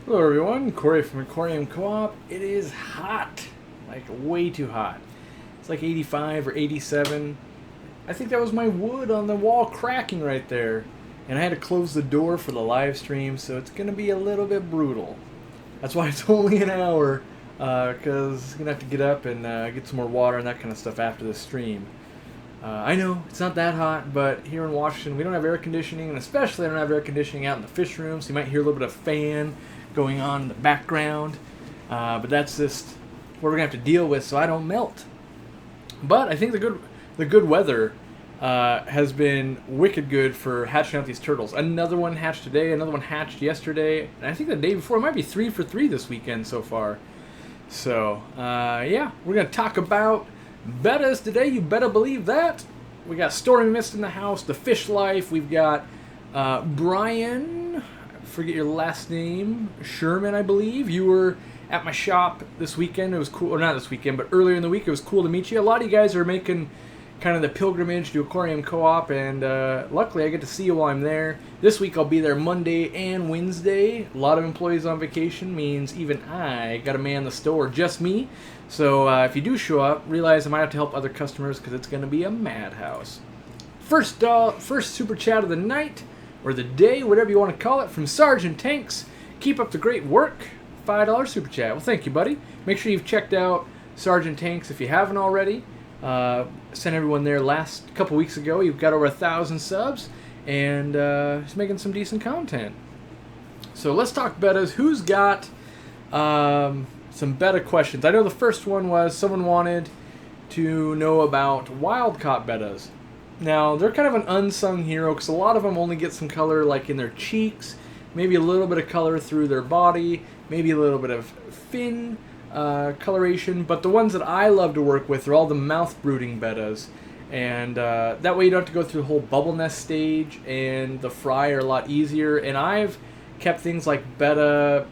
Hello everyone, Corey from Aquarium Co-Op. It is hot, like way too hot. It's like 85 or 87. I think that was my wood on the wall cracking right there. And I had to close the door for the live stream, so it's going to be a little bit brutal. That's why it's only an hour, because I'm going to have to get up and get some more water and that kind of stuff after the stream. I know, it's not that hot, but here in Washington we don't have air conditioning, and especially I don't have air conditioning out in the fish room, so you might hear a little bit of fan going on in the background. But that's just what we're going to have to deal with so I don't melt. But I think the good weather has been wicked good for hatching out these turtles. Another one hatched today, another one hatched yesterday, and I think the day before it might be 3 for 3 this weekend so far. So, yeah, we're going to talk about Bettas today, you better believe that. We got Stormy Mist in the house, the fish life. We've got Brian, I forget your last name, Sherman, I believe. You were at my shop this weekend. It was cool, or not this weekend, but earlier in the week. It was cool to meet you. A lot of you guys are making kind of the pilgrimage to Aquarium Co-op, and luckily I get to see you while I'm there. This week I'll be there Monday and Wednesday. A lot of employees on vacation means even I got to man the store, just me. So if you do show up, realize I might have to help other customers because it's going to be a madhouse. First super chat of the night, or the day, whatever you want to call it, from Sergeant Tanks. Keep up the great work. $5 super chat. Well, thank you, buddy. Make sure you've checked out Sergeant Tanks if you haven't already. Sent everyone there last couple weeks ago. You've got over 1,000 subs, and he's making some decent content. So let's talk Bettas. Who's got some Betta questions? I know the first one was someone wanted to know about wild-caught Bettas. Now, they're kind of an unsung hero because a lot of them only get some color like in their cheeks, maybe a little bit of color through their body, maybe a little bit of fin coloration, but the ones that I love to work with are all the mouth-brooding Bettas, and that way you don't have to go through the whole bubble nest stage, and the fry are a lot easier. And I've kept things like Betta,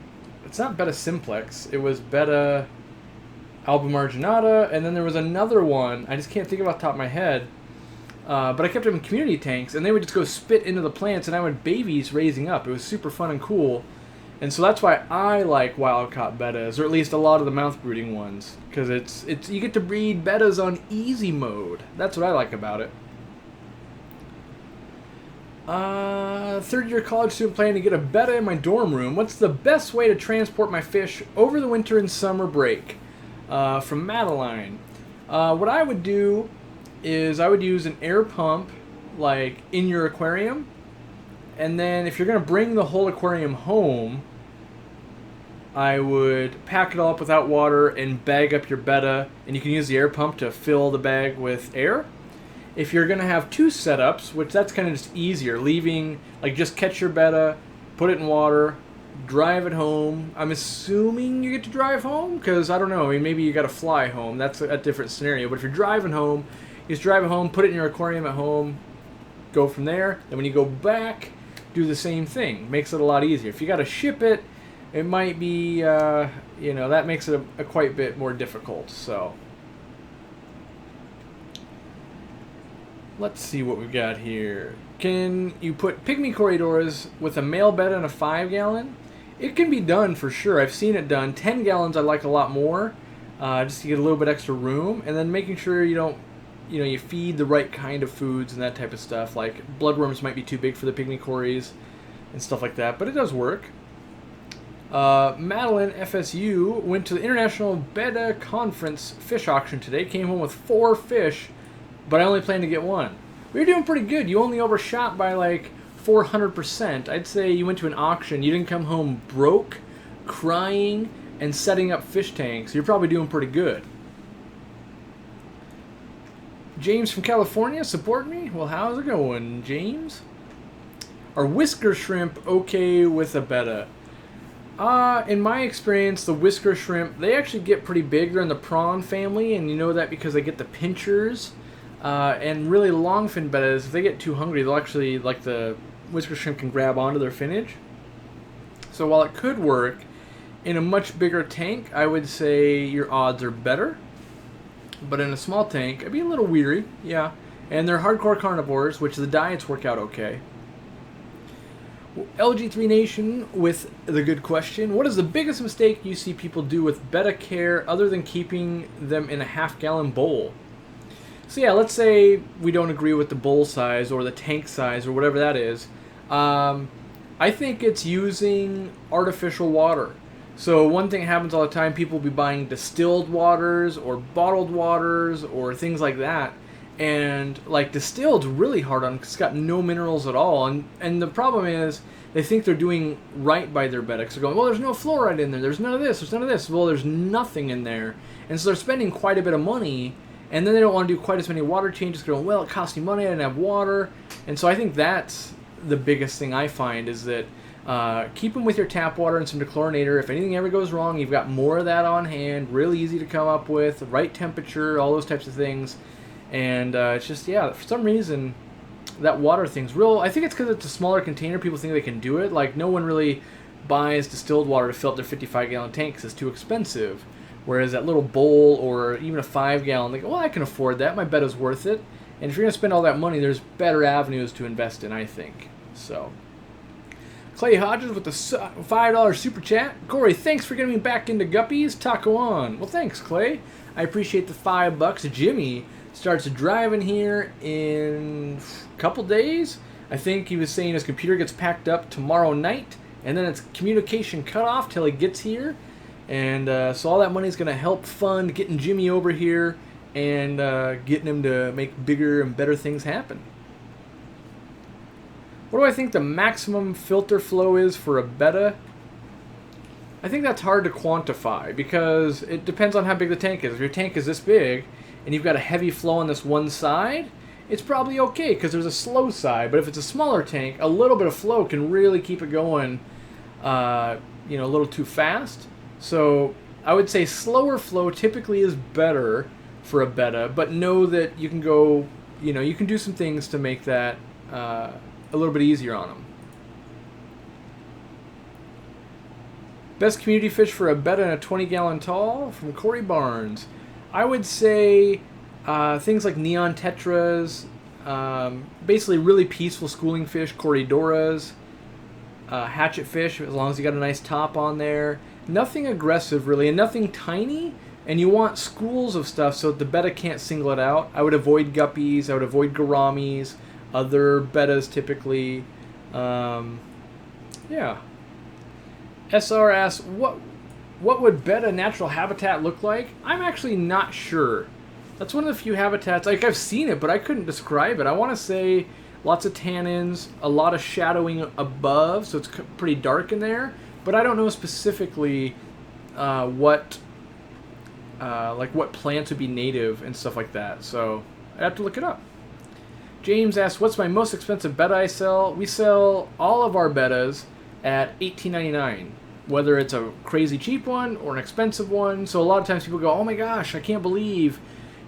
it's not Betta simplex, it was Betta albumarginata, and then there was another one, I just can't think of off the top of my head, but I kept them in community tanks, and they would just go spit into the plants, and I would babies raising up. It was super fun and cool. And so that's why I like wild-caught Bettas, or at least a lot of the mouth-brooding ones, because it's you get to breed Bettas on easy mode. That's what I like about it. Third-year college student planning to get a Betta in my dorm room. What's the best way to transport my fish over the winter and summer break? From Madeline. What I would do is I would use an air pump, like in your aquarium. And then if you're going to bring the whole aquarium home, I would pack it all up without water and bag up your Betta, and you can use the air pump to fill the bag with air. If you're going to have two setups, which that's kind of just easier, leaving, like just catch your Betta, put it in water, drive it home. I'm assuming you get to drive home, because I don't know, I mean, maybe you got to fly home. That's a different scenario. But if you're driving home, you just drive it home, put it in your aquarium at home, go from there. Then when you go back, do the same thing. Makes it a lot easier. If you got to ship it, it might be, that makes it a quite bit more difficult. So let's see what we've got here. Can you put Pygmy corydoras with a male Betta in a 5-gallon? It can be done for sure. I've seen it done. 10 gallons I like a lot more, just to get a little bit extra room, and then making sure you don't, you feed the right kind of foods and that type of stuff. Like bloodworms might be too big for the Pygmy cories and stuff like that, but it does work. Madeline FSU went to the International Betta Conference fish auction today, came home with 4 fish, but I only planned to get 1. You're doing pretty good. You only overshot by like 400%. I'd say you went to an auction, you didn't come home broke, crying, and setting up fish tanks. You're probably doing pretty good. James from California, support me? Well, how's it going, James? Are whisker shrimp okay with a Betta? In my experience, the whisker shrimp, they actually get pretty big. They're in the prawn family, and you know that because they get the pinchers. And really longfin Bettas, if they get too hungry, they'll actually, like the whisker shrimp can grab onto their finnage. So while it could work, in a much bigger tank, I would say your odds are better. But in a small tank, I'd be a little weary, yeah. And they're hardcore carnivores, which the diets work out okay. LG3 Nation with the good question. What is the biggest mistake you see people do with Betta care other than keeping them in a half-gallon bowl? So yeah, let's say we don't agree with the bowl size or the tank size or whatever that is. I think it's using artificial water. So one thing that happens all the time, people will be buying distilled waters or bottled waters or things like that. And like distilled's really hard on because it's got no minerals at all. And the problem is they think they're doing right by their Bettas. They're going, well, there's no fluoride in there. There's none of this. There's none of this. Well, there's nothing in there. And so they're spending quite a bit of money. And then they don't want to do quite as many water changes. They're going, well, it costs me money. I didn't have water. And so I think that's the biggest thing I find is that keep them with your tap water and some dechlorinator. If anything ever goes wrong, you've got more of that on hand. Really easy to come up with. Right temperature, all those types of things. And it's just, yeah, for some reason, that water thing's real. I think it's because it's a smaller container. People think they can do it. Like, no one really buys distilled water to fill up their 55-gallon tank because it's too expensive. Whereas that little bowl or even a 5-gallon, they go, well, I can afford that. My Betta's worth it. And if you're going to spend all that money, there's better avenues to invest in, I think. So, Clay Hodges with the $5 super chat. Corey, thanks for getting me back into guppies. Taco on. Well, thanks, Clay. I appreciate the $5. Jimmy starts driving here in a couple days. I think he was saying his computer gets packed up tomorrow night, and then it's communication cut off till he gets here. And so all that money is going to help fund getting Jimmy over here and getting him to make bigger and better things happen. What do I think the maximum filter flow is for a Betta? I think that's hard to quantify because it depends on how big the tank is. If your tank is this big and you've got a heavy flow on this one side, it's probably okay because there's a slow side. But if it's a smaller tank, a little bit of flow can really keep it going a little too fast. So I would say slower flow typically is better for a Betta, but know that you can go, you can do some things to make that a little bit easier on them. Best community fish for a Betta in a 20-gallon tall from Corey Barnes. I would say things like neon tetras, basically really peaceful schooling fish, corydoras, hatchet fish, as long as you got a nice top on there. Nothing aggressive really, and nothing tiny. And you want schools of stuff so that the Betta can't single it out. I would avoid guppies. I would avoid gouramis, other Bettas typically. Yeah. SR asks, what would Betta natural habitat look like? I'm actually not sure. That's one of the few habitats, like I've seen it, but I couldn't describe it. I want to say lots of tannins, a lot of shadowing above, so it's pretty dark in there. But I don't know specifically what plants would be native and stuff like that. So I have to look it up. James asks, what's my most expensive Betta I sell? We sell all of our Bettas at $18.99, whether it's a crazy cheap one or an expensive one. So a lot of times people go, oh my gosh, I can't believe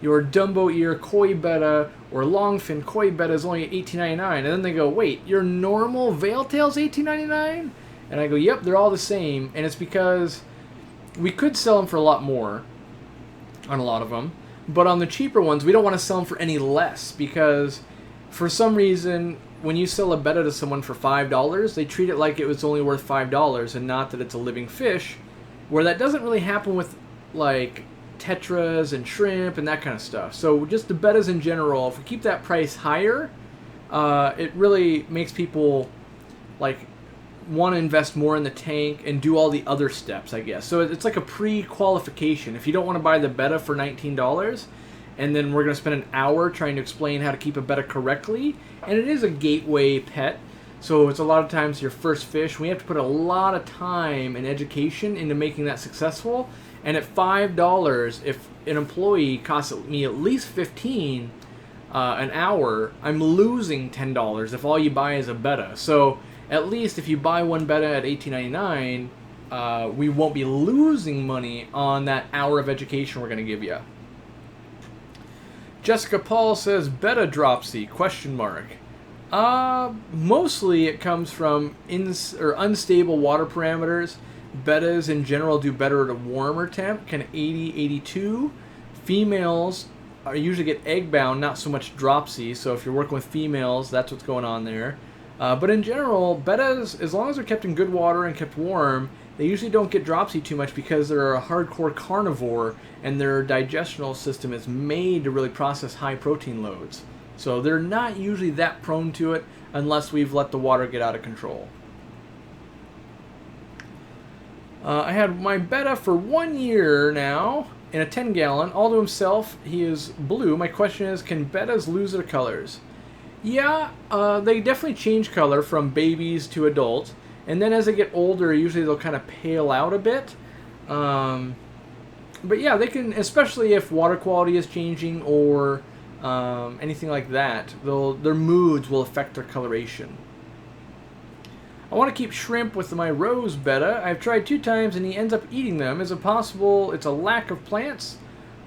your Dumbo Ear Koi Betta or Longfin Koi Betta is only $18.99. And then they go, wait, your normal Veiltail's $18.99? And I go, yep, they're all the same. And it's because we could sell them for a lot more on a lot of them. But on the cheaper ones, we don't want to sell them for any less because for some reason, when you sell a Betta to someone for $5, they treat it like it was only worth $5 and not that it's a living fish, where that doesn't really happen with like tetras and shrimp and that kind of stuff. So just the Bettas in general, if we keep that price higher, it really makes people like want to invest more in the tank and do all the other steps, I guess. So it's like a pre-qualification. If you don't want to buy the Betta for $19 and then we're going to spend an hour trying to explain how to keep a Betta correctly, and it is a gateway pet, so it's a lot of times your first fish. We have to put a lot of time and education into making that successful. And at $5, if an employee costs me at least $15 an hour, I'm losing $10 if all you buy is a Betta. So at least if you buy one Betta at $18.99, we won't be losing money on that hour of education we're going to give you. Jessica Paul says, Betta dropsy, ? Mostly it comes from unstable water parameters. Bettas in general do better at a warmer temp, kind of 80, 82. Females usually get egg bound, not so much dropsy. So if you're working with females, that's what's going on there. But in general, bettas, as long as they're kept in good water and kept warm, they usually don't get dropsy too much because they're a hardcore carnivore and their digestional system is made to really process high protein loads. So they're not usually that prone to it unless we've let the water get out of control. I had my Betta for 1 year now in a 10-gallon, all to himself. He is blue. My question is, can Bettas lose their colors? Yeah, they definitely change color from babies to adults. And then as they get older, usually they'll kind of pale out a bit. But yeah, they can, especially if water quality is changing or anything like that. Their moods will affect their coloration. I want to keep shrimp with my rose Betta. I've tried 2 times and he ends up eating them. Is it possible it's a lack of plants?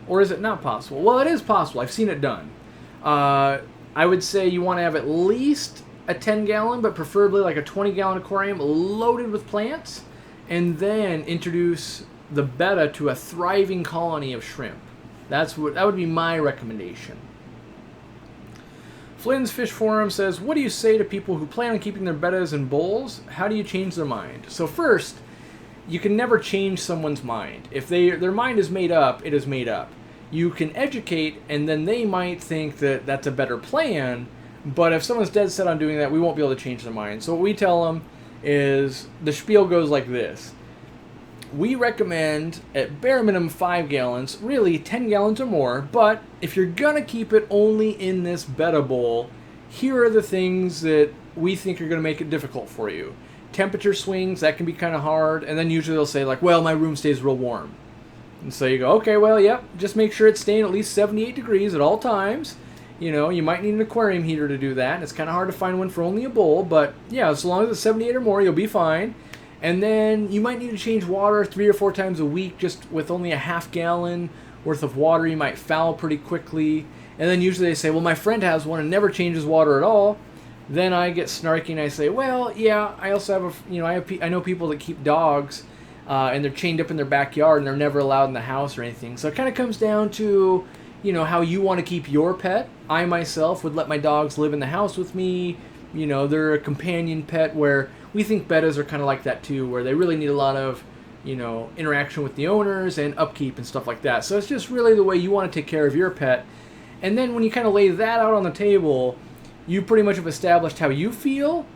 Or is it not possible? Well, it is possible. I've seen it done. I would say you want to have at least a 10-gallon, but preferably like a 20-gallon aquarium loaded with plants, and then introduce the Betta to a thriving colony of shrimp. That would be my recommendation. Flynn's Fish Forum says, what do you say to people who plan on keeping their Bettas in bowls? How do you change their mind? So first, you can never change someone's mind. If their mind is made up, it is made up. You can educate, and then they might think that that's a better plan, but if someone's dead set on doing that, we won't be able to change their mind. So what we tell them is, the spiel goes like this. We recommend, at bare minimum, 5 gallons, really 10 gallons or more, but if you're going to keep it only in this Betta bowl, here are the things that we think are going to make it difficult for you. Temperature swings, that can be kind of hard, and then usually they'll say, like, well, my room stays real warm. And so you go, okay, well, yep, just make sure it's staying at least 78 degrees at all times. You know, you might need an aquarium heater to do that. It's kind of hard to find one for only a bowl, but yeah, as long as it's 78 or more, you'll be fine. And then you might need to change water 3 or 4 times a week. Just with only a half gallon worth of water, you might foul pretty quickly. And then usually they say, well, my friend has one and never changes water at all. Then I get snarky and I say, well, yeah, I also have I know people that keep dogs and they're chained up in their backyard and they're never allowed in the house or anything. So it kind of comes down to, you know, how you want to keep your pet. I myself would let my dogs live in the house with me. You know, they're a companion pet, where we think Bettas are kind of like that too, where they really need a lot of, you know, interaction with the owners and upkeep and stuff like that. So it's just really the way you want to take care of your pet. And then when you kind of lay that out on the table, you pretty much have established how you feel,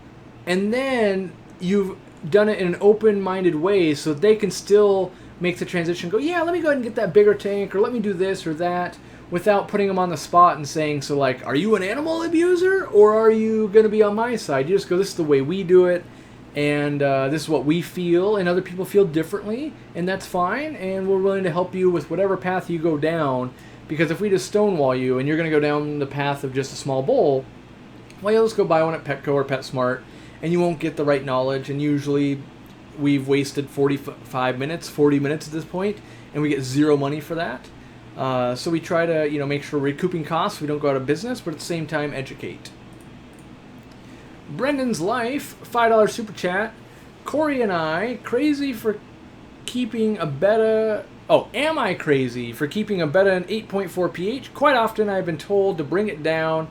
and then you've done it in an open-minded way so they can still make the transition, go, yeah, let me go ahead and get that bigger tank, or let me do this or that, without putting them on the spot and saying, so like, are you an animal abuser or are you going to be on my side? You just go, this is the way we do it, and this is what we feel, and other people feel differently, and that's fine, and we're willing to help you with whatever path you go down, because if we just stonewall you and you're going to go down the path of just a small bowl, well, you'll just go buy one at Petco or PetSmart, and you won't get the right knowledge, and usually we've wasted 40 minutes at this point, and we get zero money for that. So we try to, you know, make sure we're recouping costs, we don't go out of business, but at the same time educate. Brendan's Life, $5 super chat. Corey and I, crazy for keeping a Betta... Oh, am I crazy for keeping a Betta in 8.4 pH? Quite often I've been told to bring it down.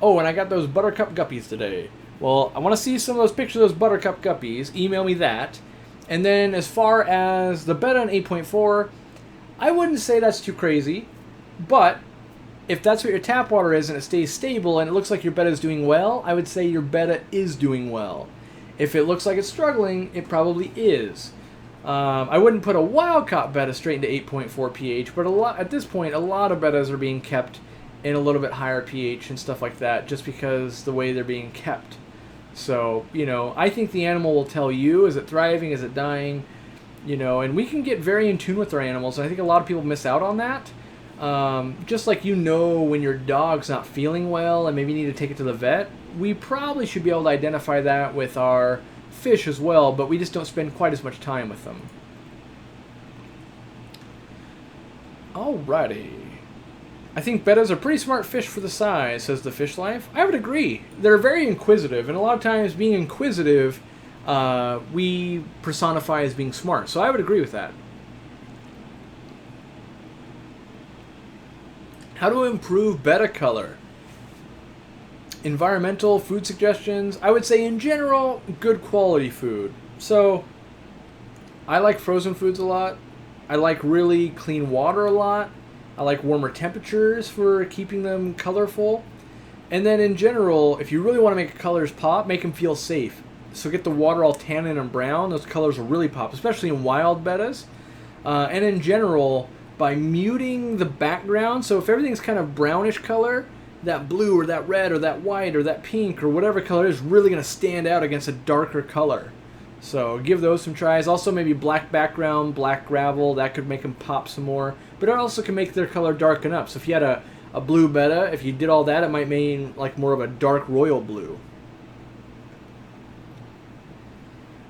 Oh, and I got those buttercup guppies today. Well, I want to see some of those pictures of those buttercup guppies. Email me that. And then as far as the Betta in 8.4... I wouldn't say that's too crazy, but if that's what your tap water is and it stays stable and it looks like your Betta is doing well, I would say your Betta is doing well. If it looks like it's struggling, it probably is. I wouldn't put a wild-caught Betta straight into 8.4 pH, but at this point, a lot of Bettas are being kept in a little bit higher pH and stuff like that, just because the way they're being kept. So, you know, I think the animal will tell you, is it thriving, is it dying? You know, and we can get very in tune with our animals, and I think a lot of people miss out on that. Just like, you know, when your dog's not feeling well and maybe you need to take it to the vet, we probably should be able to identify that with our fish as well, but we just don't spend quite as much time with them. Alrighty. I think Bettas are pretty smart fish for the size, says the Fish Life. I would agree. They're very inquisitive, and a lot of times being inquisitive, we personify as being smart. So I would agree with that. How to improve Betta color? environmental food suggestions, I would say in general, good quality food. So, I like frozen foods a lot. I like really clean water a lot. I like warmer temperatures for keeping them colorful. And then in general, if you really want to make colors pop, make them feel safe. So get the water all tannin and brown. Those colors will really pop, especially in wild bettas. And in general, by muting the background, so if everything's kind of brownish color, that blue or that red or that white or that pink or whatever color is really going to stand out against a darker color. So give those some tries. Also maybe black background, black gravel, that could make them pop some more. But it also can make their color darken up. So if you had a blue betta, if you did all that, it might mean like more of a dark royal blue.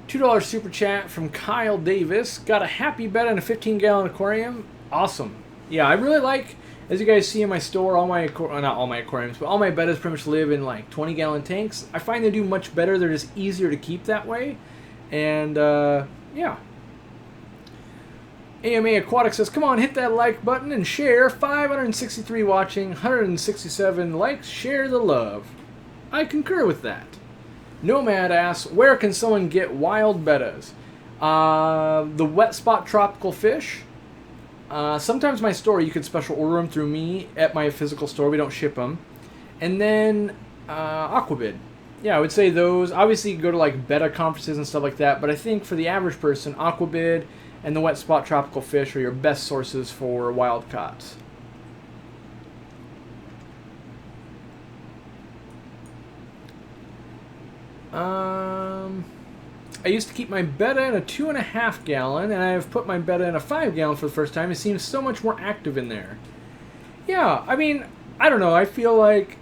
$2 super chat from Kyle Davis. Got a happy betta in a 15-gallon aquarium. Awesome. Yeah, I really like, as you guys see in my store, all my, not all my aquariums, but all my bettas pretty much live in like 20-gallon tanks. I find they do much better. They're just easier to keep that way. And, yeah. AMA Aquatic says, come on, hit that like button and share. 563 watching, 167 likes. Share the love. I concur with that. Nomad asks, where can someone get wild bettas? The wet spot tropical fish. Sometimes my store, you can special order them through me at my physical store. We don't ship them. And then Aquabid. Yeah, I would say those. Obviously, you can go to like Betta conferences and stuff like that. But I think for the average person, Aquabid and the wet spot tropical fish are your best sources for wild caughts. I used to keep my betta in a 2.5 gallon, and I've put my betta in a 5 gallon for the first time. It seems so much more active in there. Yeah, I mean, I don't know. I feel like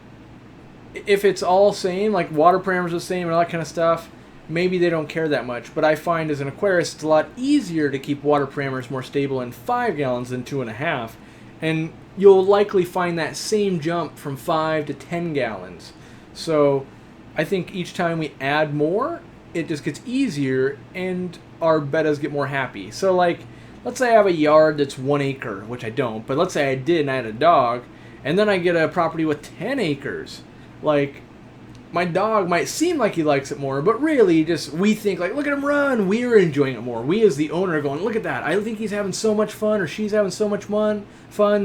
if it's all same, like water parameters are the same and all that kind of stuff, maybe they don't care that much. But I find as an aquarist, it's a lot easier to keep water parameters more stable in 5 gallons than 2.5. And you'll likely find that same jump from 5 to 10 gallons. So I think each time we add more, it just gets easier and our bettas get more happy. So like, let's say I have a yard that's 1 acre, which I don't, but let's say I did and I had a dog, and then I get a property with 10 acres. Like, my dog might seem like he likes it more, but really just we think like, look at him run, we're enjoying it more. We as the owner are going, look at that, I think he's having so much fun, or she's having so much fun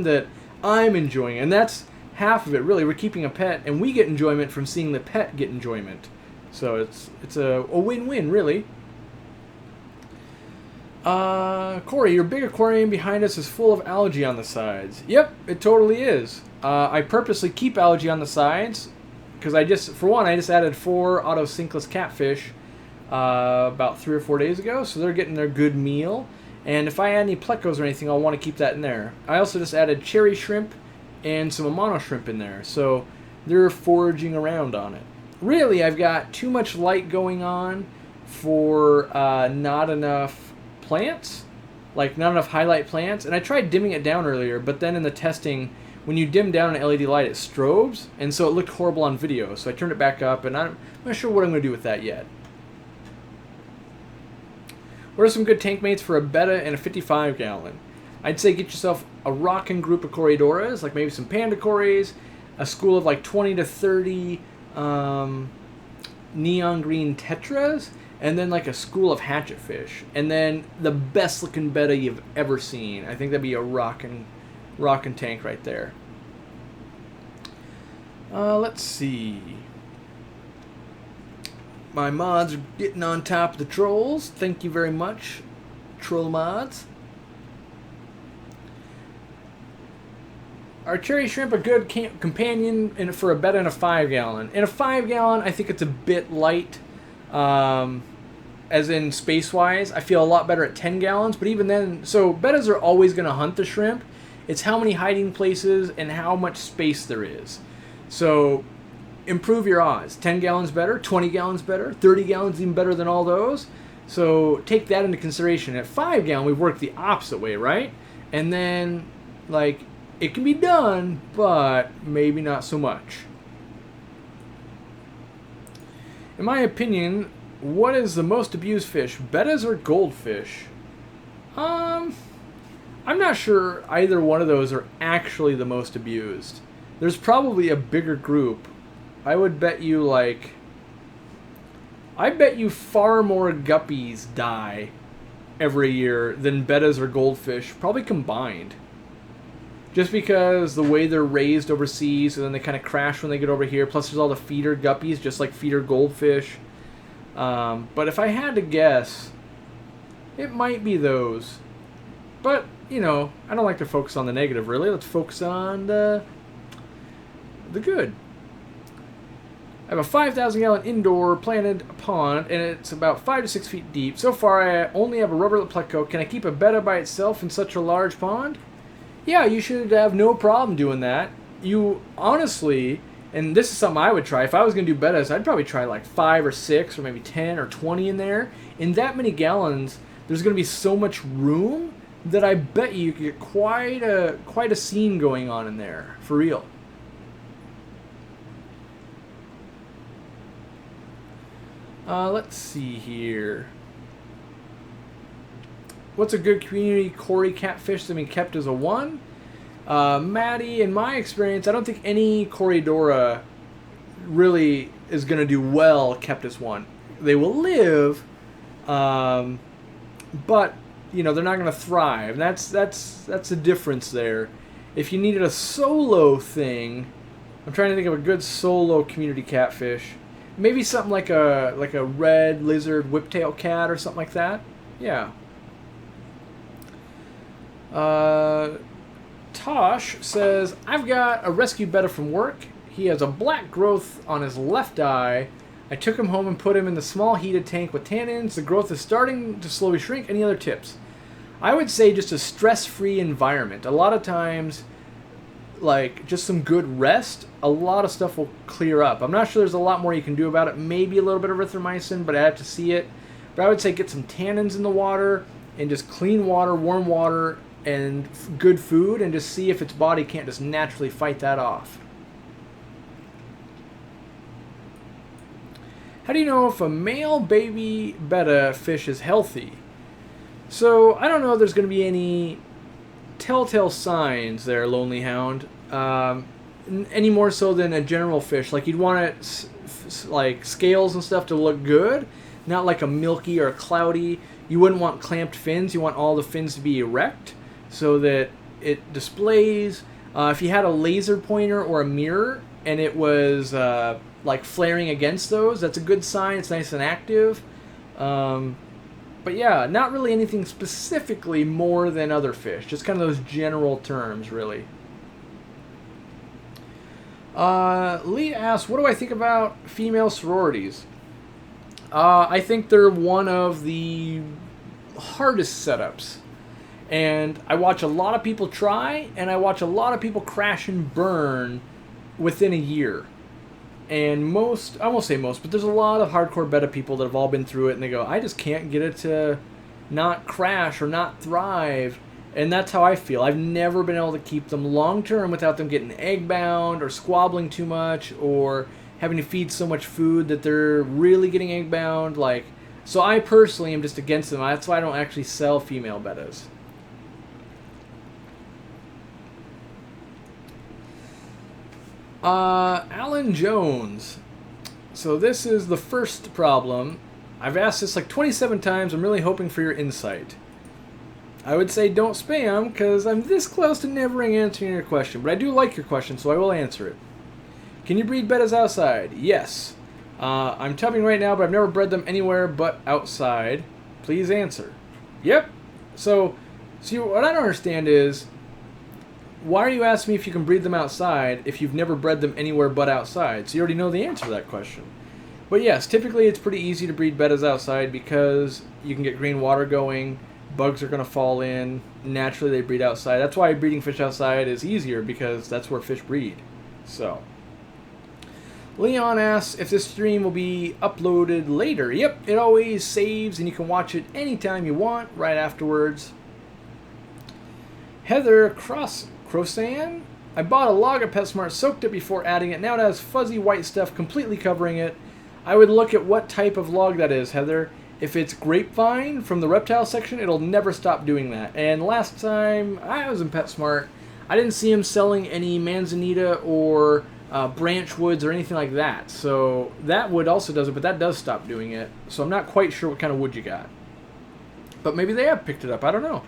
that I'm enjoying it. And that's half of it, really. We're keeping a pet, and we get enjoyment from seeing the pet get enjoyment. So it's a win-win, really. Corey, your big aquarium behind us is full of algae on the sides. Yep, it totally is. I purposely keep algae on the sides because I just added 4 autocinkless catfish about 3 or 4 days ago, so they're getting their good meal. And if I add any plecos or anything, I'll want to keep that in there. I also just added cherry shrimp and some Amano shrimp in there, so they're foraging around on it. Really, I've got too much light going on for not enough plants, like not enough highlight plants. And I tried dimming it down earlier, but then in the testing, when you dim down an LED light, it strobes, and so it looked horrible on video. So I turned it back up, and I'm not sure what I'm going to do with that yet. What are some good tank mates for a Betta and a 55 gallon? I'd say get yourself a rockin' group of corydoras, like maybe some panda cories, a school of like 20 to 30 neon green tetras, and then like a school of hatchetfish, and then the best looking betta you've ever seen. I think that'd be a rockin' tank right there. Let's see. My mods are getting on top of the trolls. Thank you very much, troll mods. Are cherry shrimp a good companion for a betta in a 5 gallon? In a 5 gallon, I think it's a bit light, as in space-wise. I feel a lot better at 10 gallons, but even then, so bettas are always going to hunt the shrimp. It's how many hiding places and how much space there is. So improve your odds. 10 gallons better, 20 gallons better, 30 gallons even better than all those. So take that into consideration. At 5 gallon, we work the opposite way, right? And then, like, it can be done, but maybe not so much. In my opinion, what is the most abused fish, bettas or goldfish? I'm not sure either one of those are actually the most abused. There's probably a bigger group I would bet you like... I bet you far more guppies die every year than bettas or goldfish, probably combined. Just because the way they're raised overseas, and then they kind of crash when they get over here. Plus, there's all the feeder guppies, just like feeder goldfish. But if I had to guess, it might be those. But, you know, I don't like to focus on the negative, really. Let's focus on the good. I have a 5,000-gallon indoor planted pond, and it's about 5 to 6 feet deep. So far, I only have a rubber pleco. Can I keep a betta by itself in such a large pond? Yeah, you should have no problem doing that. You honestly, and this is something I would try. If I was going to do bettas, I'd probably try like 5 or 6 or maybe 10 or 20 in there. In that many gallons, there's going to be so much room that I bet you could get quite a scene going on in there, for real. Let's see here. What's a good community Cory catfish that's been kept as a 1? Maddie, in my experience, I don't think any corydora really is going to do well kept as 1. They will live, but you know they're not going to thrive. And that's the difference there. If you needed a solo thing, I'm trying to think of a good solo community catfish. Maybe something like a red lizard whiptail cat or something like that. Yeah. Tosh says, I've got a rescue betta from work. He has a black growth on his left eye. I took him home and put him in the small heated tank with tannins. The growth is starting to slowly shrink. Any other tips? I would say just a stress-free environment. A lot of times, like just some good rest, a lot of stuff will clear up. I'm not sure there's a lot more you can do about it. Maybe a little bit of erythromycin, but I have to see it. But I would say get some tannins in the water and just clean water, warm water, and good food, and just see if its body can't just naturally fight that off. How do you know if a male baby betta fish is healthy? So I don't know if there's going to be any telltale signs there, Lonely Hound, any more so than a general fish. Like you'd want it like scales and stuff to look good, not like a milky or a cloudy. You wouldn't want clamped fins. You want all the fins to be erect so that it displays. If you had a laser pointer or a mirror and it was like flaring against those, that's a good sign. It's nice and active. But yeah, not really anything specifically more than other fish. Just kind of those general terms, really. Lee asks, what do I think about female sororities? I think they're one of the hardest setups. And I watch a lot of people try, and I watch a lot of people crash and burn within a year. And most, I won't say most, but there's a lot of hardcore betta people that have all been through it, and they go, I just can't get it to not crash or not thrive. And that's how I feel. I've never been able to keep them long term without them getting egg bound or squabbling too much or having to feed so much food that they're really getting egg bound. Like, so I personally am just against them. That's why I don't actually sell female bettas. Alan Jones. So this is the first problem. I've asked this like 27 times. I'm really hoping for your insight. I would say don't spam because I'm this close to never answering your question. But I do like your question, so I will answer it. Can you breed bettas outside? Yes. I'm tubbing right now, but I've never bred them anywhere but outside. Please answer. Yep. So see, what I don't understand is, why are you asking me if you can breed them outside if you've never bred them anywhere but outside? So you already know the answer to that question. But yes, typically it's pretty easy to breed bettas outside because you can get green water going, bugs are going to fall in, naturally they breed outside. That's why breeding fish outside is easier, because that's where fish breed. So, Leon asks if this stream will be uploaded later. Yep, it always saves and you can watch it anytime you want right afterwards. Heather Crosan, I bought a log of PetSmart, soaked it before adding it. Now it has fuzzy white stuff completely covering it. I would look at what type of log that is, Heather. If it's grapevine from the reptile section, it'll never stop doing that. And last time I was in PetSmart, I didn't see him selling any manzanita or branch woods or anything like that. So that wood also does it, but that does stop doing it. So I'm not quite sure what kind of wood you got. But maybe they have picked it up. I don't know.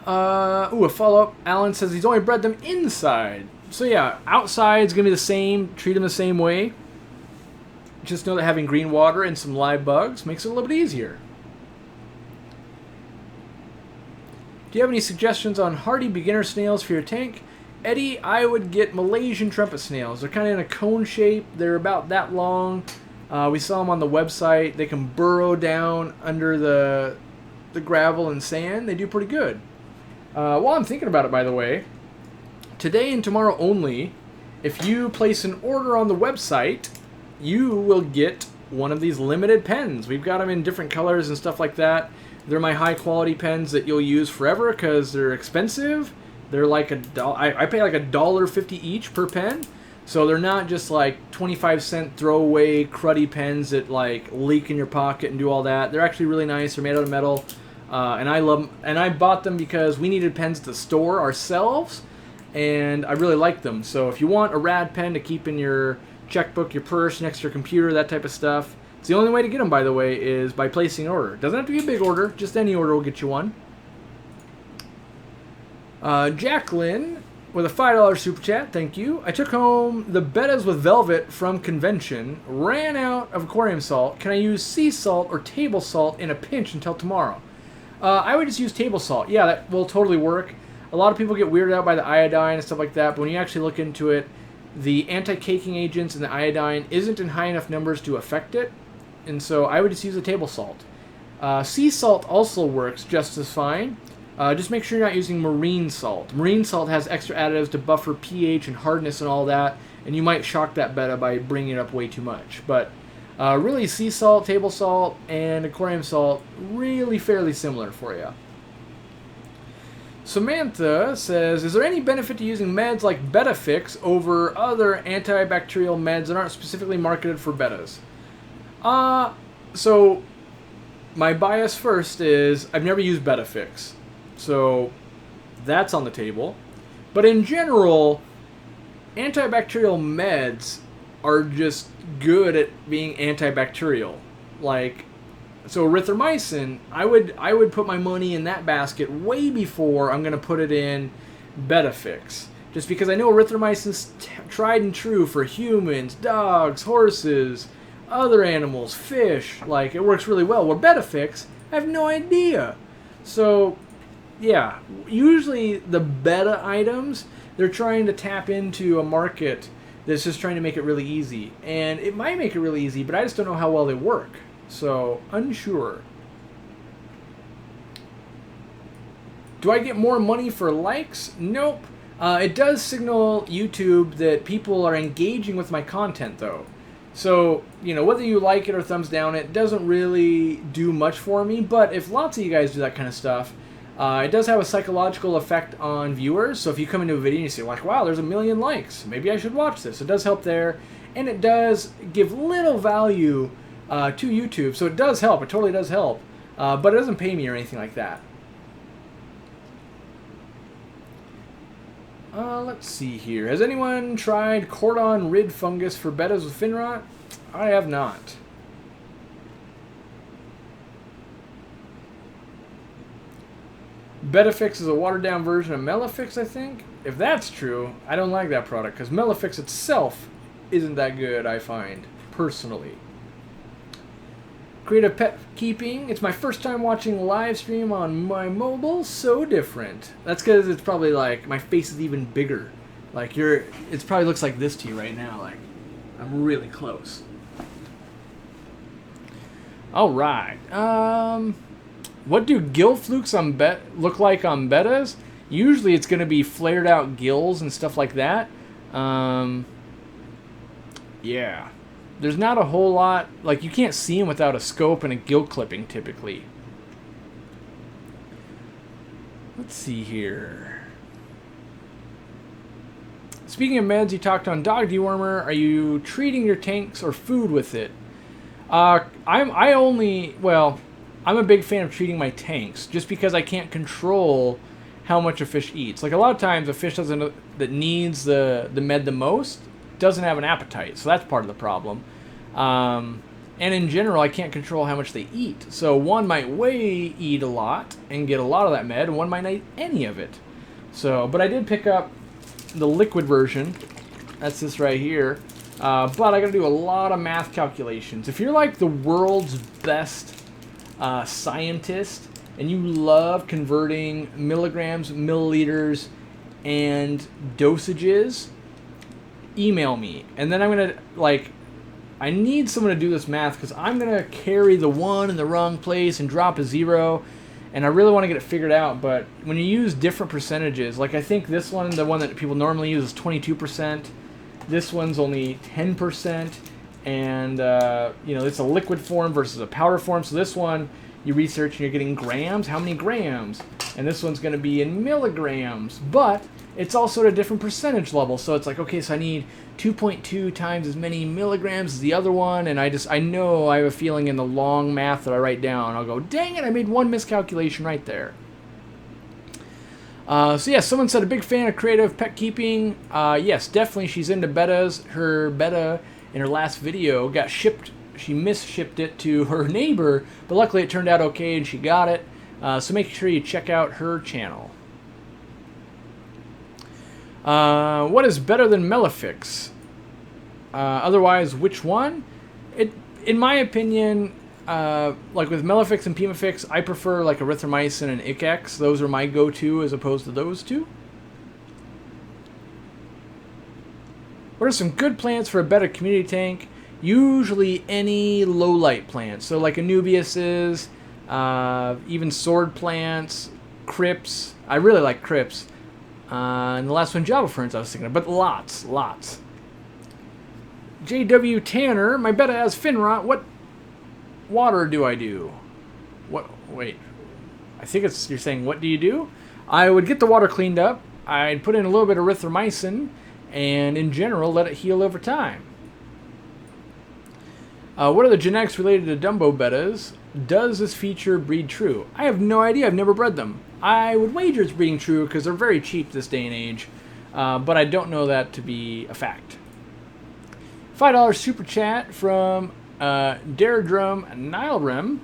A follow-up. Alan says he's only bred them inside. So yeah, outside's going to be the same. Treat them the same way. Just know that having green water and some live bugs makes it a little bit easier. Do you have any suggestions on hardy beginner snails for your tank? Eddie, I would get Malaysian trumpet snails. They're kind of in a cone shape. They're about that long. We saw them on the website. They can burrow down under the gravel and sand. They do pretty good. While I'm thinking about it, by the way, today and tomorrow only, if you place an order on the website, you will get one of these limited pens. We've got them in different colors and stuff like that. They're my high quality pens that you'll use forever because they're expensive. They're like I pay like $1.50 each per pen. So they're not just like 25-cent throwaway cruddy pens that like leak in your pocket and do all that. They're actually really nice. They're made out of metal. And I love them. And I bought them because we needed pens at the store ourselves. And I really like them. So if you want a rad pen to keep in your checkbook, your purse, next to your computer, that type of stuff, it's the only way to get them, by the way, is by placing an order. Doesn't have to be a big order. Just any order will get you one. Jacqueline with a $5 super chat. Thank you. I took home the Bettas with velvet from convention. Ran out of aquarium salt. Can I use sea salt or table salt in a pinch until tomorrow? I would just use table salt. Yeah, that will totally work. A lot of people get weirded out by the iodine and stuff like that, but when you actually look into it, the anti-caking agents and the iodine isn't in high enough numbers to affect it. And so I would just use a table salt. Sea salt also works just as fine. Just make sure you're not using marine salt. Marine salt has extra additives to buffer pH and hardness and all that, and you might shock that betta by bringing it up way too much. But really, sea salt, table salt, and aquarium salt, really fairly similar for you. Samantha says, is there any benefit to using meds like Bettafix over other antibacterial meds that aren't specifically marketed for bettas? So my bias first is I've never used Bettafix. So that's on the table. But in general, antibacterial meds are just good at being antibacterial. Like, so erythromycin, I would put my money in that basket way before I'm going to put it in Bettafix. Just because I know erythromycin's tried and true for humans, dogs, horses, other animals, fish. Like, it works really well. Where Bettafix, I have no idea. So, yeah, usually the betta items, they're trying to tap into a market that's just trying to make it really easy. And it might make it really easy, but I just don't know how well they work. So, unsure. Do I get more money for likes? Nope. It does signal YouTube that people are engaging with my content, though. So, you know, whether you like it or thumbs down it doesn't really do much for me. But if lots of you guys do that kind of stuff, it does have a psychological effect on viewers. So if you come into a video and you say, like, wow, there's 1 million likes, maybe I should watch this. It does help there. And it does give little value to YouTube. So it does help. It totally does help. But it doesn't pay me or anything like that. Let's see here. Has anyone tried cordon rid fungus for bettas with fin rot? I have not. Bettafix is a watered-down version of Melafix, I think. If that's true, I don't like that product, because Melafix itself isn't that good, I find, personally. Creative pet keeping. It's my first time watching live stream on my mobile. So different. That's because it's probably like my face is even bigger. Like it probably looks like this to you right now. Like I'm really close. All right. What do gill flukes on look like on bettas? Usually it's going to be flared out gills and stuff like that. Yeah. There's not a whole lot, like you can't see them without a scope and a gill clipping typically. Let's see here. Speaking of meds, you talked on dog dewormer. Are you treating your tanks or food with it? I'm a big fan of treating my tanks just because I can't control how much a fish eats. Like a lot of times a fish that needs the med the most doesn't have an appetite, so that's part of the problem. And in general, I can't control how much they eat. So one might eat a lot and get a lot of that med, and one might not eat any of it. So, but I did pick up the liquid version. That's this right here. But I got to do a lot of math calculations. If you're like the world's best scientist and you love converting milligrams, milliliters, and dosages, email me. And then I'm going to, I need someone to do this math because I'm going to carry the 1 in the wrong place and drop a 0. And I really want to get it figured out. But when you use different percentages, like I think this one, the one that people normally use is 22%. This one's only 10%. And, it's a liquid form versus a powder form. So this one, you research and you're getting grams. How many grams? And this one's going to be in milligrams. But it's also at a different percentage level. So it's like, okay, so I need 2.2 times as many milligrams as the other one. And I know I have a feeling in the long math that I write down, I'll go, dang it, I made one miscalculation right there. So yeah, someone said a big fan of creative pet keeping. Yes, definitely she's into Bettas. Her Betta in her last video got shipped. She misshipped it to her neighbor, but luckily it turned out okay and she got it. So make sure you check out her channel. What is better than Melifix? Otherwise, which one? In my opinion, like with Melifix and Pymifix, I prefer like erythromycin and Icex. Those are my go-to as opposed to those two. What are some good plants for a better community tank? Usually any low light plants. So like Anubiuses, even sword plants, crypts. I really like crypts. And the last one, Java ferns, I was thinking of, but lots. JW Tanner, my Betta has fin rot. What water do I do? Wait. I think you're saying, what do you do? I would get the water cleaned up. I'd put in a little bit of erythromycin, and in general, let it heal over time. What are the genetics related to Dumbo Bettas? Does this feature breed true? I have no idea. I've never bred them. I would wager it's breeding true because they're very cheap this day and age, but I don't know that to be a fact. $5 super chat from Daredrum Nilrem.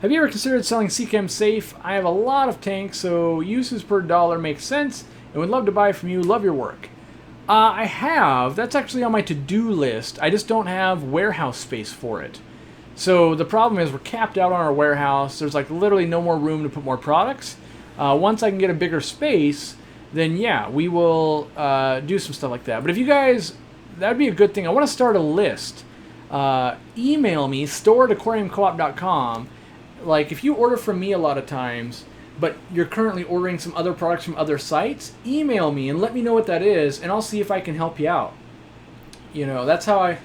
Have you ever considered selling Seachem Safe? I have a lot of tanks, so uses per dollar makes sense, and would love to buy from you. Love your work. I have. That's actually on my to-do list. I just don't have warehouse space for it. So the problem is we're capped out on our warehouse. There's like literally no more room to put more products. Once I can get a bigger space, then yeah, we will do some stuff like that. But if you guys, that'd be a good thing. I want to start a list. Email me, store@aquariumcoop.com. Like if you order from me a lot of times, but you're currently ordering some other products from other sites, email me and let me know what that is, and I'll see if I can help you out. That's how I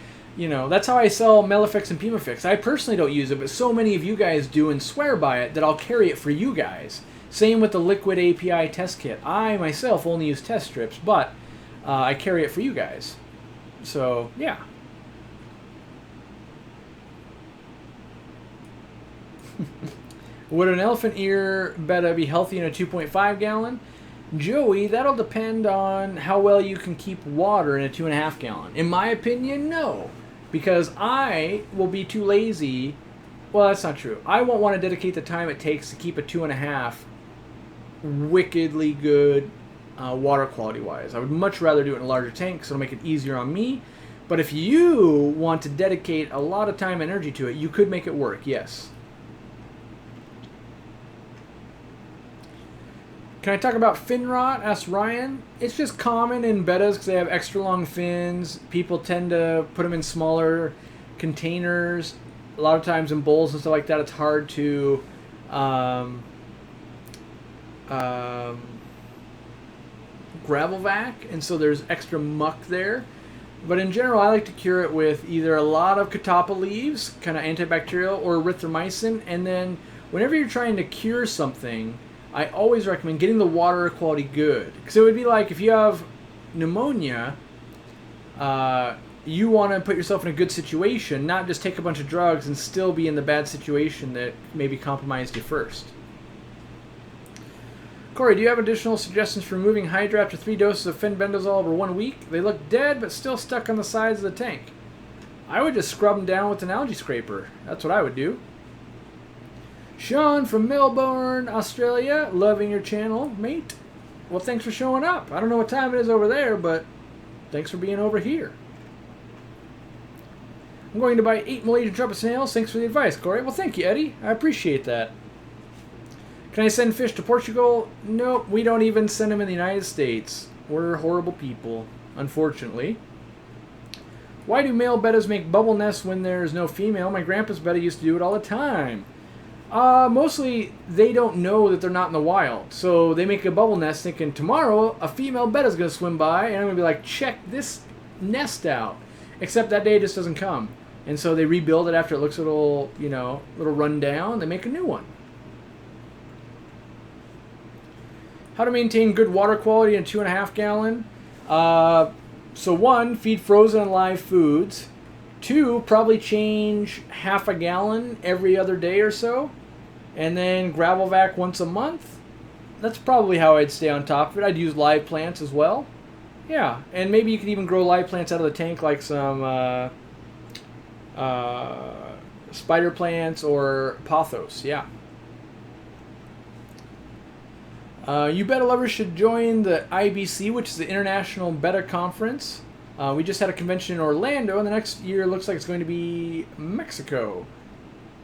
sell Melifix and Pymifix. I personally don't use it, but so many of you guys do and swear by it that I'll carry it for you guys. Same with the liquid API test kit. I myself only use test strips, but I carry it for you guys. So, yeah. Would an elephant ear Betta be healthy in a 2.5 gallon? Joey, that'll depend on how well you can keep water in a 2.5 gallon. In my opinion, no. Because I will be too lazy. Well, that's not true. I won't want to dedicate the time it takes to keep a 2.5 wickedly good water quality wise. I would much rather do it in a larger tank so it'll make it easier on me. But if you want to dedicate a lot of time and energy to it, you could make it work, yes. Can I talk about fin rot? Asked Ryan. It's just common in Bettas because they have extra long fins. People tend to put them in smaller containers. A lot of times in bowls and stuff like that, it's hard to gravel vac, and so there's extra muck there. But in general, I like to cure it with either a lot of catappa leaves, kind of antibacterial, or erythromycin. And then whenever you're trying to cure something, I always recommend getting the water quality good. Because it would be like if you have pneumonia, you want to put yourself in a good situation, not just take a bunch of drugs and still be in the bad situation that maybe compromised you first. Corey, do you have additional suggestions for removing Hydra after 3 doses of fenbendazole over 1 week? They look dead, but still stuck on the sides of the tank. I would just scrub them down with an algae scraper. That's what I would do. Sean from Melbourne, Australia. Loving your channel, mate. Well, thanks for showing up. I don't know what time it is over there, but thanks for being over here. I'm going to buy 8 Malaysian trumpet snails. Thanks for the advice, Corey. Well, thank you, Eddie. I appreciate that. Can I send fish to Portugal? Nope, we don't even send them in the United States. We're horrible people, unfortunately. Why do male bettas make bubble nests when there's no female? My grandpa's betta used to do it all the time. Mostly they don't know that they're not in the wild. So they make a bubble nest thinking, tomorrow a female betta's going to swim by and I'm going to be like, check this nest out. Except that day it just doesn't come. And so they rebuild it after it looks a little, little run down. They make a new one. How to maintain good water quality in a 2.5 gallon? So 1, feed frozen and live foods. 2, probably change half a gallon every other day or so. And then gravel vac once a month. That's probably how I'd stay on top of it. I'd use live plants as well. Yeah, and maybe you could even grow live plants out of the tank like some spider plants or pothos, yeah. You Betta lovers should join the IBC, which is the International Betta Conference. We just had a convention in Orlando, and the next year looks like it's going to be Mexico.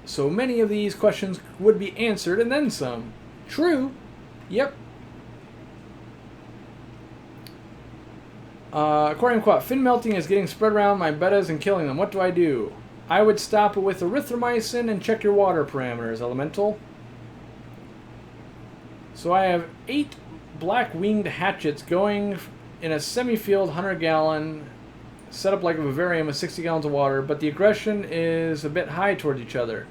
So many of these questions would be answered, and then some. True. Yep. Aquarium Co-Op. Fin melting is getting spread around my bettas and killing them. What do I do? I would stop it with erythromycin and check your water parameters, Elemental. So I have 8 black-winged hatchets going in a semi-filled 100-gallon set up like a vivarium with 60 gallons of water, but the aggression is a bit high towards each other.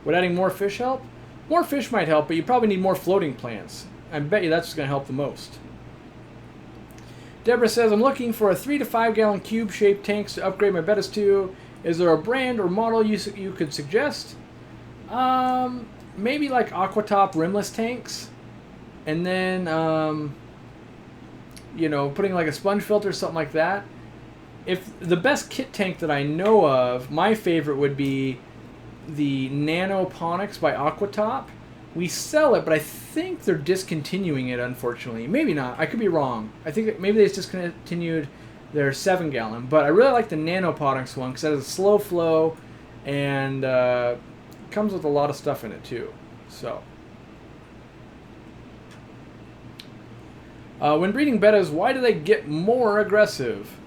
Would adding more fish help? More fish might help, but you probably need more floating plants. I bet you that's going to help the most. Deborah says, I'm looking for a 3 to 5 gallon cube-shaped tanks to upgrade my bettas to. Is there a brand or model you could suggest? Maybe like Aquatop rimless tanks. And then, putting like a sponge filter or something like that. If the best kit tank that I know of, my favorite would be the Nanoponics by Aquatop. We sell it, but I think they're discontinuing it, unfortunately. Maybe not. I could be wrong. I think maybe they just discontinued their 7 gallon. But I really like the Nanoponics one because it has a slow flow and comes with a lot of stuff in it too. So. When breeding bettas, why do they get more aggressive?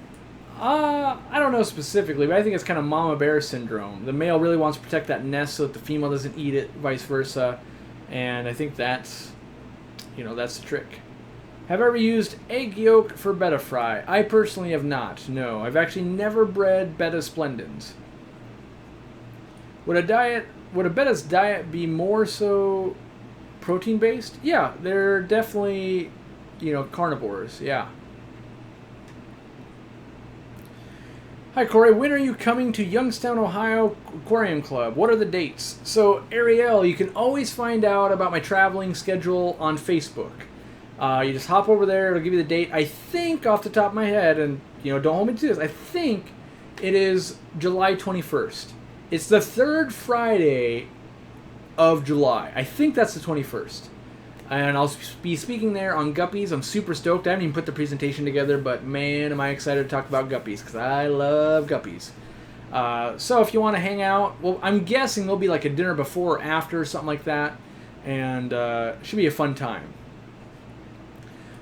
I don't know specifically, but I think it's kind of mama bear syndrome. The male really wants to protect that nest so that the female doesn't eat it, vice versa. And I think that's the trick. Have I ever used egg yolk for betta fry? I personally have not, no. I've actually never bred betta splendens. Would a betta's diet be more so protein-based? Yeah, they're definitely... carnivores, yeah. Hi, Corey. When are you coming to Youngstown, Ohio Aquarium Club? What are the dates? So, Ariel, you can always find out about my traveling schedule on Facebook. You just hop over there. It'll give you the date. I think, off the top of my head, and, don't hold me to this, I think it is July 21st. It's the 3rd Friday of July. I think that's the 21st. And I'll be speaking there on guppies. I'm super stoked. I haven't even put the presentation together, but man, am I excited to talk about guppies, because I love guppies. So if you want to hang out, well, I'm guessing there'll be like a dinner before or after, something like that, and it should be a fun time.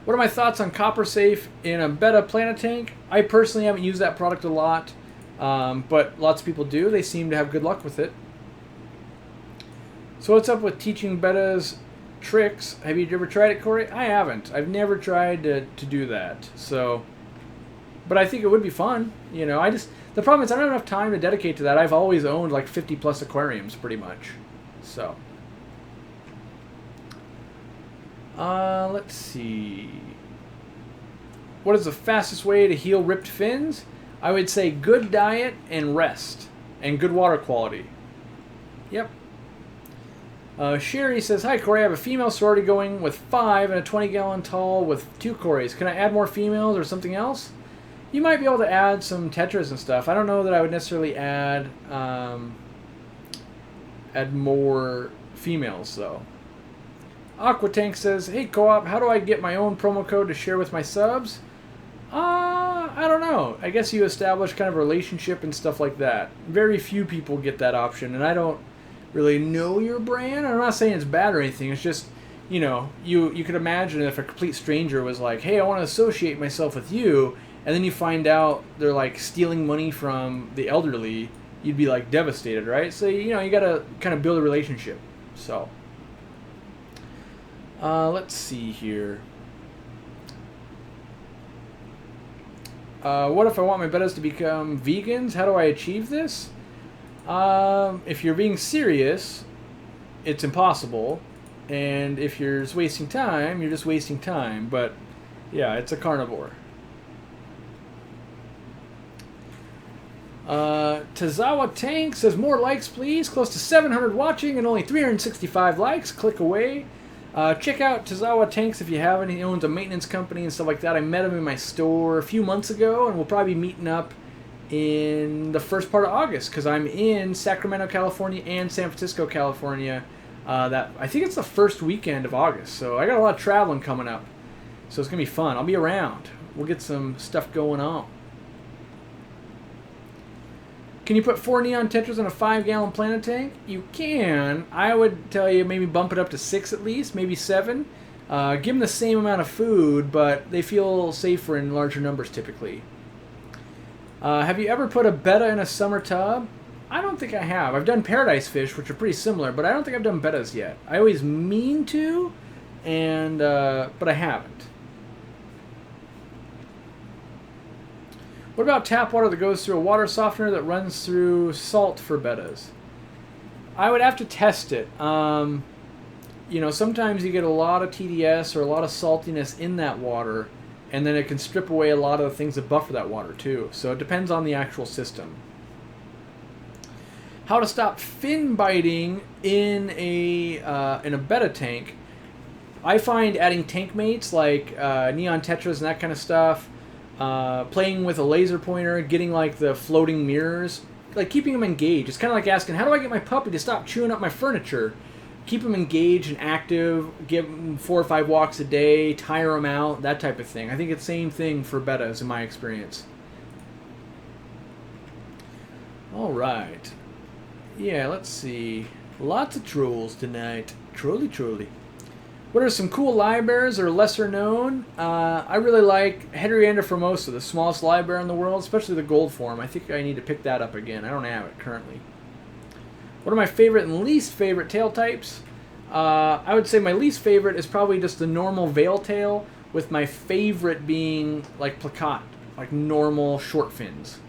What are my thoughts on Copper Safe in a Betta Planet Tank? I personally haven't used that product a lot, but lots of people do. They seem to have good luck with it. So what's up with teaching Bettas tricks? Have you ever tried it, Corey? I haven't. I've never tried to do that. So, but I think it would be fun. The problem is I don't have enough time to dedicate to that. I've always owned like 50 plus aquariums, pretty much. So, let's see. What is the fastest way to heal ripped fins? I would say good diet and rest and good water quality. Yep. Sherry says, "Hi Corey, I have a female sorority going with 5 and a 20-gallon tall with 2 Corys. Can I add more females or something else?" You might be able to add some tetras and stuff. I don't know that I would necessarily add more females though. Aquatank says, "Hey Co-op, how do I get my own promo code to share with my subs?" I don't know. I guess you establish kind of a relationship and stuff like that. Very few people get that option, and I don't really know your brand. I'm not saying it's bad or anything. It's just, you know, you could imagine if a complete stranger was like, "Hey, I want to associate myself with you," and then you find out they're like stealing money from the elderly, you'd be like devastated, right? So, you know, you gotta kind of build a relationship. So, let's see here. What if I want my Bettas to become vegans? How do I achieve this? If you're being serious, it's impossible. And if you're just wasting time, you're just wasting time. But, yeah, it's a carnivore. Tazawa Tank says, "More likes, please. Close to 700 watching and only 365 likes. Click away." Check out Tazawa Tanks if you haven't. He owns a maintenance company and stuff like that. I met him in my store a few months ago, and we'll probably be meeting up in the first part of August because I'm in Sacramento, California and San Francisco, California. I think it's the first weekend of August, so I got a lot of traveling coming up. So it's going to be fun. I'll be around. We'll get some stuff going on. Can you put 4 neon tetras in a 5-gallon planet tank? You can. I would tell you maybe bump it up to 6 at least, maybe 7. Give them the same amount of food, but they feel safer in larger numbers typically. Have you ever put a Betta in a summer tub? I don't think I have. I've done paradise fish, which are pretty similar, but I don't think I've done Bettas yet. I always mean to, and but I haven't. What about tap water that goes through a water softener that runs through salt for Bettas? I would have to test it. You know, sometimes you get a lot of TDS or a lot of saltiness in that water, and then it can strip away a lot of the things that buffer that water too. So it depends on the actual system. How to stop fin biting in a Betta tank? I find adding tank mates like neon tetras and that kind of stuff. Playing with a laser pointer, getting like the floating mirrors, like keeping them engaged. It's kind of like asking, how do I get my puppy to stop chewing up my furniture? Keep them engaged and active, give them 4 or 5 walks a day, tire them out, that type of thing. I think it's the same thing for Bettas in my experience. Alright. Yeah, let's see. Lots of trolls tonight. Trolly. What are some cool livebearers that are lesser known? I really like Hedriander formosa, the smallest livebearer in the world, especially the gold form. I think I need to pick that up again. I don't have it currently. What are my favorite and least favorite tail types? I would say my least favorite is probably just the normal veil tail, with my favorite being like plakat, like normal short fins.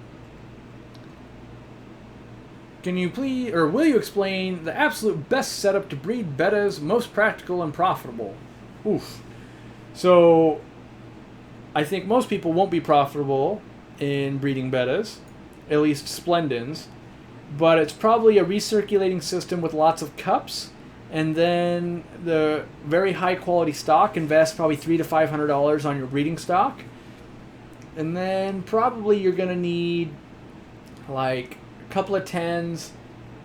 Can you please, or will you explain the absolute best setup to breed Bettas, most practical and profitable? Oof. So, I think most people won't be profitable in breeding Bettas, at least Splendens, but it's probably a recirculating system with lots of cups, and then the very high quality stock. Invest probably $300 to $500 on your breeding stock, and then probably you're gonna need like couple of 10s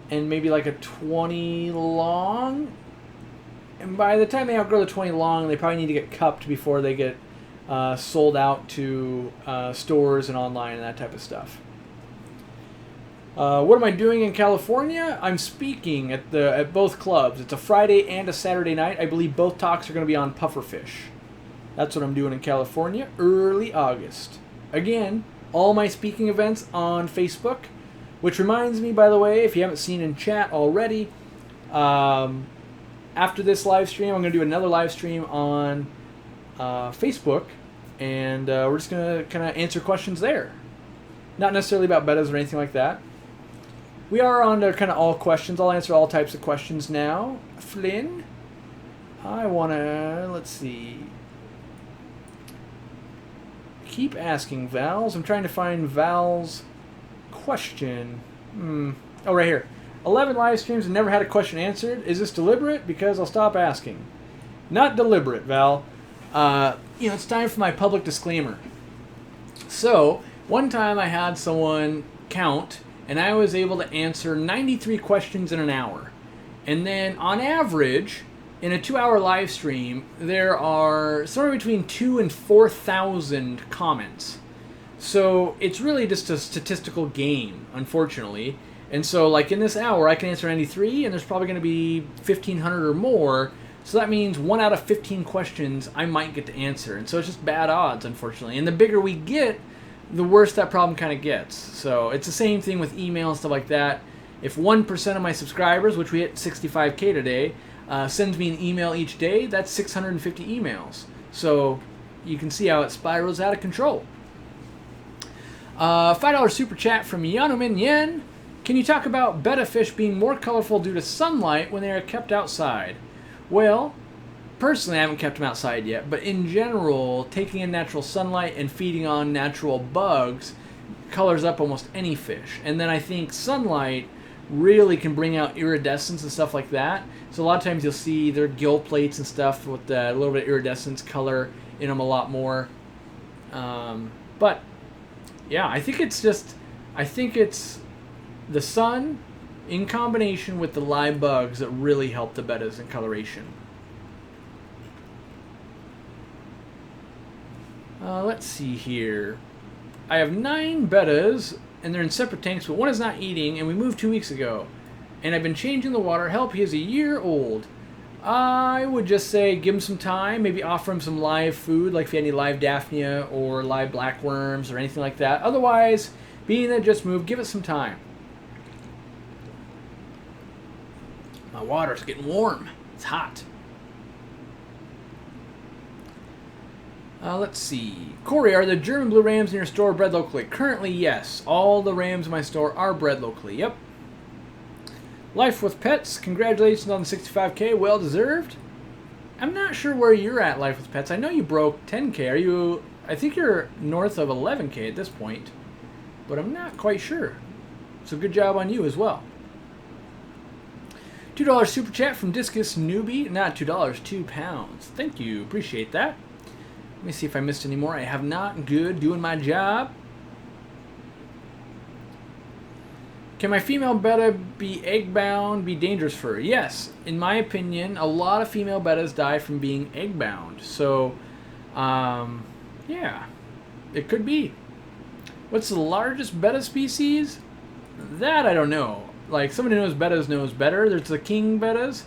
and maybe like a 20 long, and by the time they outgrow the 20 long, they probably need to get cupped before they get sold out to stores and online and that type of stuff. What am I doing in California? I'm speaking at both clubs. It's a Friday and a Saturday night. I believe both talks are going to be on pufferfish. That's what I'm doing in California, early August. Again, all my speaking events on Facebook. Which reminds me, by the way, if you haven't seen in chat already, after this live stream, I'm going to do another live stream on Facebook, and we're just going to kind of answer questions there. Not necessarily about Bettas or anything like that. We are on to kind of all questions. I'll answer all types of questions now. Flynn, I want to, let's see. Keep asking Val's. I'm trying to find Val's question. Oh, right here. 11 live streams and never had a question answered. Is this deliberate? Because I'll stop asking. Not deliberate, Val. It's time for my public disclaimer. So, one time I had someone count, and I was able to answer 93 questions in an hour. And then, on average, in a 2-hour live stream, there are somewhere between 2,000 and 4,000 comments. So, it's really just a statistical game, unfortunately. And so, like in this hour, I can answer 93, and there's probably going to be 1,500 or more. So that means 1 out of 15 questions I might get to answer. And so it's just bad odds, unfortunately. And the bigger we get, the worse that problem kind of gets. So it's the same thing with email and stuff like that. If 1% of my subscribers, which we hit 65K today, sends me an email each day, that's 650 emails. So you can see how it spirals out of control. $5 super chat from Yanumin Yen. Can you talk about betta fish being more colorful due to sunlight when they are kept outside? Well, personally I haven't kept them outside yet, but in general, taking in natural sunlight and feeding on natural bugs colors up almost any fish. And then I think sunlight really can bring out iridescence and stuff like that. So a lot of times you'll see their gill plates and stuff with a little bit of iridescence color in them a lot more. But yeah, I think it's the sun in combination with the live bugs that really help the bettas in coloration. Let's see here. I have 9 bettas, and they're in separate tanks, but one is not eating, and we moved 2 weeks ago. And I've been changing the water. Help, he is a year old. I would just say give him some time, maybe offer him some live food, like if you had any live Daphnia or live blackworms or anything like that. Otherwise, being that just moved, give it some time. My water's getting warm. It's hot. Let's see. Corey, are the German blue rams in your store bred locally? Currently, yes. All the rams in my store are bred locally. Yep. Life with Pets. Congratulations on the 65K. Well deserved. I'm not sure where you're at, Life with Pets. I know you broke 10K. Are you... I think you're north of 11K at this point. But I'm not quite sure. So good job on you as well. $2 super chat from Discus Newbie. Not $2, 2 pounds. Thank you. Appreciate that. Let me see if I missed any more. I have not. Good. Doing my job. Can my female betta be egg-bound, be dangerous for her? Yes. In my opinion, a lot of female bettas die from being egg-bound. So, yeah. It could be. What's the largest betta species? That I don't know. Like, somebody who knows bettas knows better. There's the king bettas.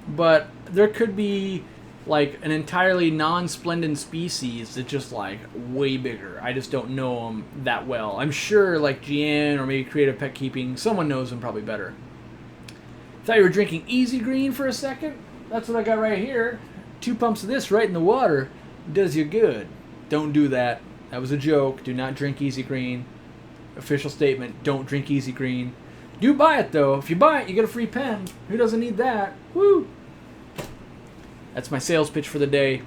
But there could be... like an entirely non-splendid species that's just like way bigger. I just don't know them that well. I'm sure like GN or maybe Creative Pet Keeping, someone knows them probably better. Thought you were drinking Easy Green for a second? That's what I got right here. 2 pumps of this right in the water does you good. Don't do that. That was a joke. Do not drink Easy Green. Official statement, don't drink Easy Green. Do buy it though. If you buy it, you get a free pen. Who doesn't need that? Woo! That's my sales pitch for the day.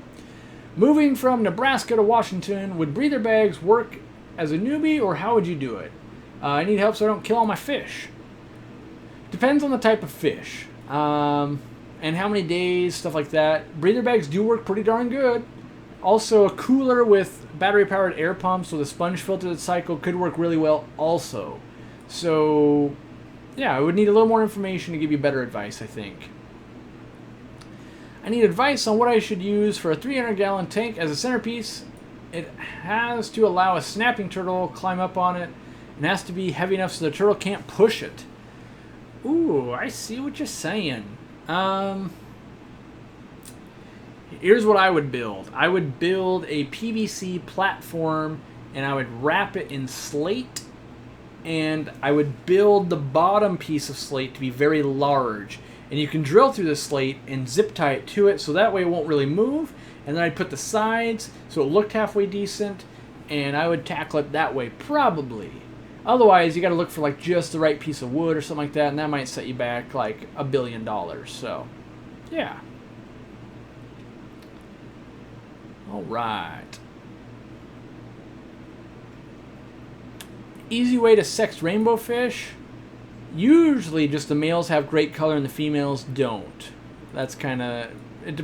Moving from Nebraska to Washington, would breather bags work as a newbie, or how would you do it? I need help so I don't kill all my fish. Depends on the type of fish. And how many days, stuff like that. Breather bags do work pretty darn good. Also, a cooler with battery-powered air pumps with a sponge filtered cycle could work really well also. So, yeah, I would need a little more information to give you better advice, I think. I need advice on what I should use for a 300-gallon tank as a centerpiece. It has to allow a snapping turtle climb up on it, and has to be heavy enough so the turtle can't push it. Ooh, I see what you're saying. Here's what I would build. I would build a PVC platform, and I would wrap it in slate, and I would build the bottom piece of slate to be very large. And you can drill through the slate and zip tie it to it, so that way it won't really move. And then I'd put the sides so it looked halfway decent, and I would tackle it that way, probably. Otherwise, you got to look for like just the right piece of wood or something like that, and that might set you back like $1 billion. So, yeah. All right. Easy way to sex rainbow fish? Usually just the males have great color and the females don't. That's kind of...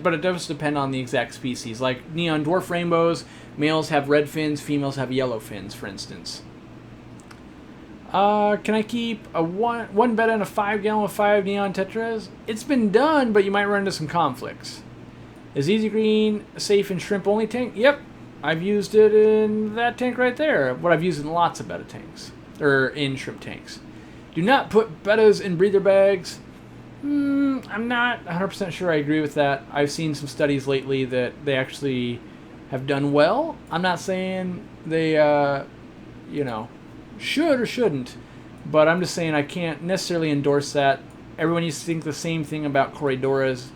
But it does depend on the exact species. Like neon dwarf rainbows, males have red fins, females have yellow fins, for instance. Can I keep a one Betta and a 5 gallon with 5 neon tetras? It's been done, but you might run into some conflicts. Is Easy Green safe in shrimp only tank? Yep. I've used it in that tank right there. What I've used in lots of Betta tanks. Or in shrimp tanks. Do not put Bettas in breather bags. I'm not 100% sure I agree with that. I've seen some studies lately that they actually have done well. I'm not saying they, should or shouldn't, but I'm just saying I can't necessarily endorse that. Everyone used to think the same thing about corydoras,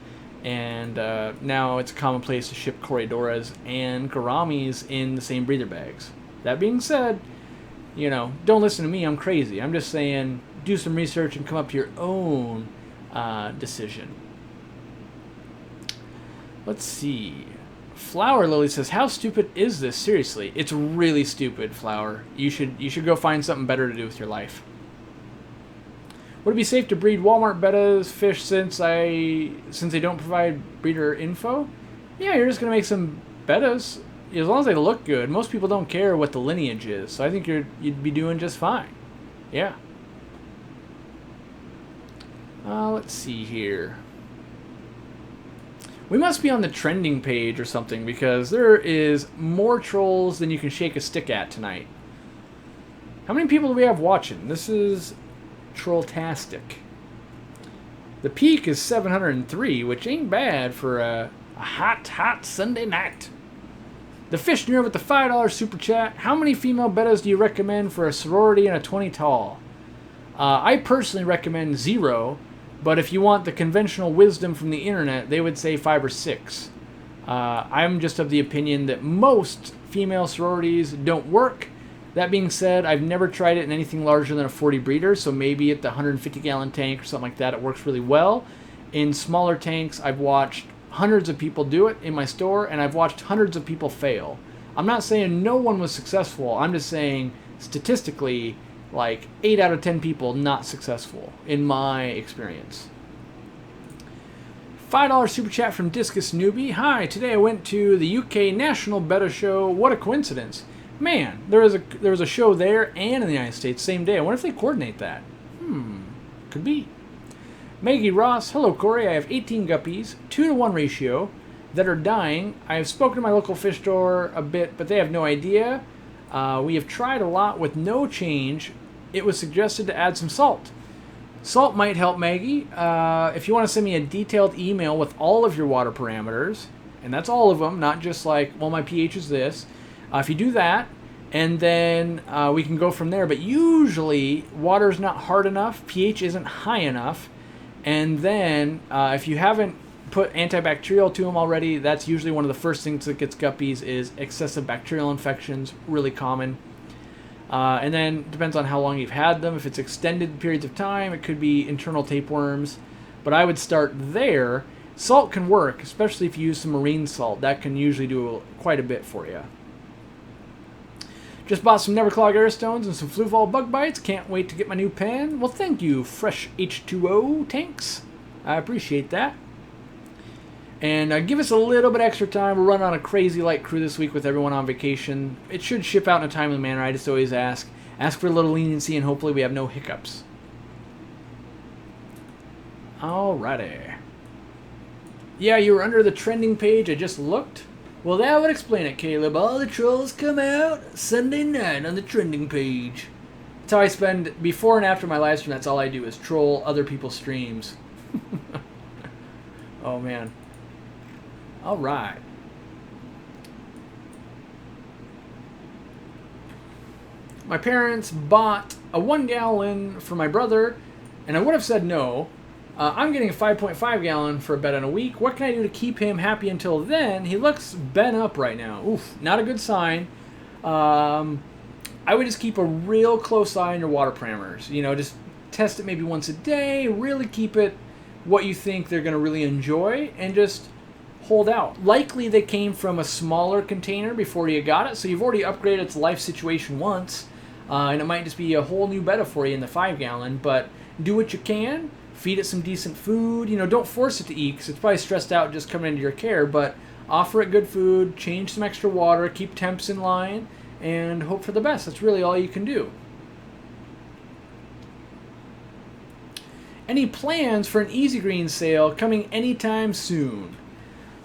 and now it's commonplace to ship corydoras and gouramis in the same breather bags. That being said, don't listen to me, I'm crazy. I'm just saying do some research and come up to your own decision. Let's see. Flower Lily says, how stupid is this? Seriously, it's really stupid, Flower. You should go find something better to do with your life. Would it be safe to breed Walmart Bettas fish since they don't provide breeder info? Yeah, you're just gonna make some Bettas as long as they look good. Most people don't care what the lineage is, so I think you'd be doing just fine. Yeah. Let's see here. We must be on the trending page or something because there is more trolls than you can shake a stick at tonight. How many people do we have watching? This is trolltastic. The peak is 703, which ain't bad for a hot Sunday night. The Fish Nerd with the $5 super chat. How many female Bettas do you recommend for a sorority and a 20 tall? I personally recommend 0. But if you want the conventional wisdom from the internet, they would say 5 or 6. I'm just of the opinion that most female sororities don't work. That being said, I've never tried it in anything larger than a 40 breeder, so maybe at the 150 gallon tank or something like that, it works really well. In smaller tanks, I've watched hundreds of people do it in my store, and I've watched hundreds of people fail. I'm not saying no one was successful. I'm just saying statistically, like 8 out of 10 people not successful in my experience. $5 super chat from Discus Newbie. Hi, today I went to the UK National Betta Show. What a coincidence. Man, there was a show there and in the United States same day. I wonder if they coordinate that. Could be. Maggie Ross. Hello, Corey. I have 18 guppies, 2-to-1 ratio, that are dying. I have spoken to my local fish store a bit, but they have no idea. We have tried a lot with no change. It was suggested to add some salt. Salt might help, Maggie. If you want to send me a detailed email with all of your water parameters, and that's all of them, not just like, well, my pH is this. If you do that, and then we can go from there. But usually, water is not hard enough, pH isn't high enough, and then if you haven't put antibacterial to them already, that's usually one of the first things that gets guppies is excessive bacterial infections, really common. And then depends on how long you've had them. If it's extended periods of time, it could be internal tapeworms. But I would start there. Salt can work, especially if you use some marine salt. That can usually do quite a bit for you. Just bought some Neverclog Airstones and some Fluval Bug Bites. Can't wait to get my new pen. Well, thank you, Fresh H2O tanks. I appreciate that. And give us a little bit extra time. We're running on a crazy light crew this week with everyone on vacation. It should ship out in a timely manner. I just always ask for a little leniency, and hopefully we have no hiccups. Alrighty. Yeah, you were under the trending page. I just looked. Well, that would explain it, Caleb. All the trolls come out Sunday night on the trending page. That's how I spend before and after my live stream. That's all I do is troll other people's streams. Oh, man. All right. My parents bought a 1 gallon for my brother, and I would have said no. I'm getting a 5.5 gallon for a Betta in a week. What can I do to keep him happy until then? He looks bent up right now. Oof, not a good sign. I would just keep a real close eye on your water parameters. Just test it maybe once a day. Really keep it what you think they're going to really enjoy, and just hold out. Likely they came from a smaller container before you got it, so you've already upgraded its life situation once, and it might just be a whole new Betta for you in the 5 gallon, but do what you can. Feed it some decent food. You know, don't force it to eat because it's probably stressed out just coming into your care. But offer it good food, change some extra water, keep temps in line, and hope for the best. That's really all you can do. Any plans for an Easy Green sale coming anytime soon?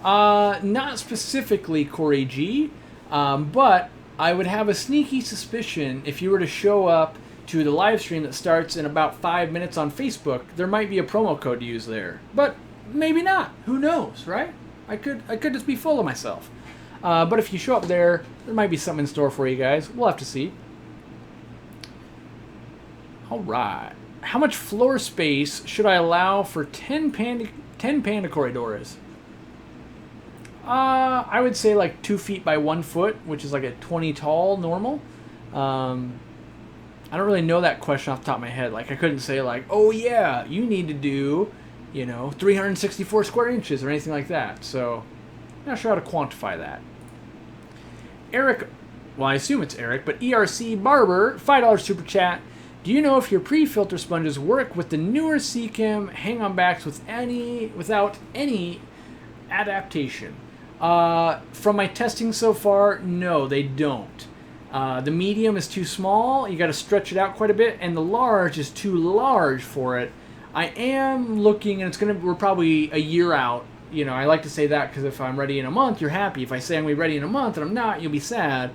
Not specifically, Corey G, but I would have a sneaky suspicion if you were to show up to the live stream that starts in about 5 minutes on Facebook, there might be a promo code to use there. But maybe not. Who knows, right? I could just be full of myself. But if you show up there, there might be something in store for you guys. We'll have to see. All right. How much floor space should I allow for 10 panda corydoras? I would say like 2 feet by 1 foot, which is like a 20 tall normal. I don't really know that question off the top of my head. Like I couldn't say like, oh yeah, you need to do, 364 square inches or anything like that. So I'm not sure how to quantify that. Eric, well I assume it's Eric, but ERC Barber, $5 super chat. Do you know if your pre-filter sponges work with the newer Seachem hang-on backs without any adaptation? From my testing so far, no, they don't. The medium is too small, you got to stretch it out quite a bit, and the large is too large for it. I am looking, and we're probably a year out. I like to say that because if I'm ready in a month, you're happy. If I say I'm going to be ready in a month and I'm not, you'll be sad.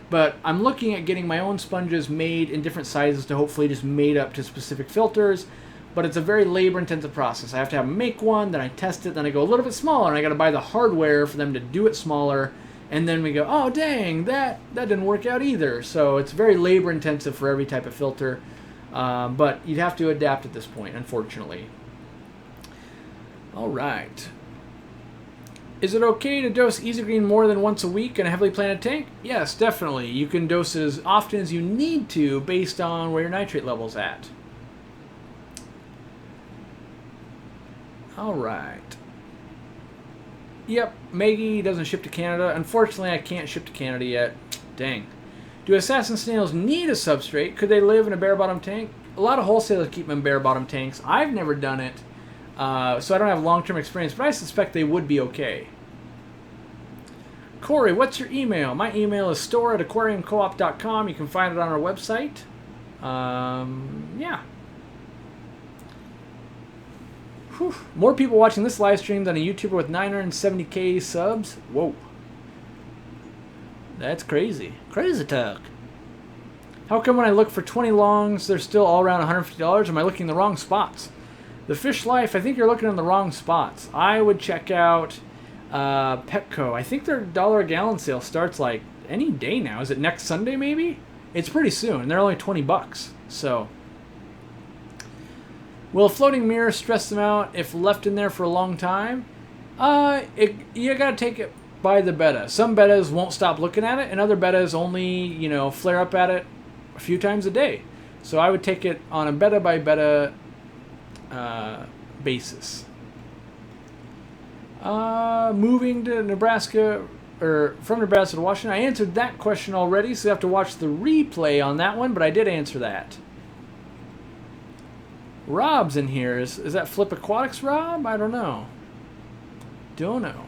But I'm looking at getting my own sponges made in different sizes to hopefully just made up to specific filters. But it's a very labor-intensive process. I have to have them make one, then I test it, then I go a little bit smaller, and I got to buy the hardware for them to do it smaller. And then we go, oh dang, that didn't work out either. So it's very labor-intensive for every type of filter. But you'd have to adapt at this point, unfortunately. All right. Is it okay to dose Easy Green more than once a week in a heavily planted tank? Yes, definitely. You can dose it as often as you need to based on where your nitrate level's at. All right. Yep, Maggie doesn't ship to Canada. Unfortunately, I can't ship to Canada yet. Dang. Do assassin snails need a substrate? Could they live in a bare-bottom tank? A lot of wholesalers keep them in bare-bottom tanks. I've never done it. So I don't have long-term experience, but I suspect they would be okay. Corey, what's your email? My email is store@aquariumcoop.com. You can find it on our website. Yeah. Whew. More people watching this live stream than a YouTuber with 970k subs. Whoa. That's crazy. Crazy talk. How come when I look for 20 longs, they're still all around $150? Am I looking in the wrong spots? The Fish Life, I think you're looking in the wrong spots. I would check out Petco. I think their $1 a gallon sale starts like any day now. Is it next Sunday maybe? It's pretty soon, and they're only 20 bucks. So, will a floating mirror stress them out if left in there for a long time? You gotta take it by the betta. Some bettas won't stop looking at it, and other bettas only, flare up at it a few times a day. So I would take it on a betta by betta basis. Moving to Nebraska, or from Nebraska to Washington. I answered that question already, so you have to watch the replay on that one, but I did answer that. Rob's in here. Is that Flip Aquatics Rob? I don't know. Don't know.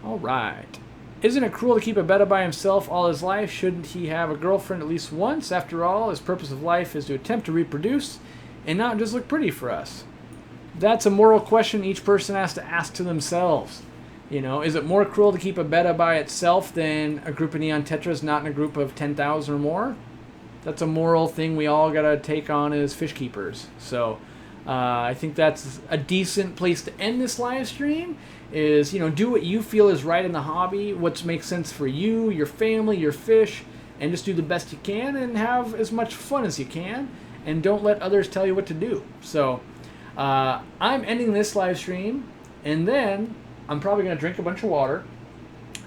Alright. Isn't it cruel to keep a betta by himself all his life? Shouldn't he have a girlfriend at least once? After all, his purpose of life is to attempt to reproduce and not just look pretty for us. That's a moral question each person has to ask to themselves. Is it more cruel to keep a betta by itself than a group of neon tetras not in a group of 10,000 or more? That's a moral thing we all gotta take on as fish keepers. So I think that's a decent place to end this live stream. Is do what you feel is right in the hobby, what makes sense for you, your family, your fish, and just do the best you can and have as much fun as you can, and don't let others tell you what to do. So I'm ending this live stream, and then I'm probably going to drink a bunch of water.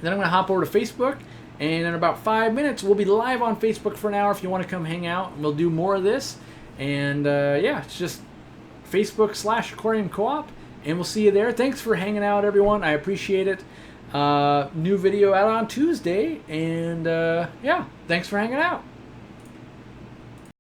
Then I'm going to hop over to Facebook, and in about 5 minutes we'll be live on Facebook for an hour if you want to come hang out, and we'll do more of this. And yeah, it's just Facebook/Aquarium Co-op, and we'll see you there. Thanks for hanging out, everyone. I appreciate it. New video out on Tuesday, and yeah, thanks for hanging out.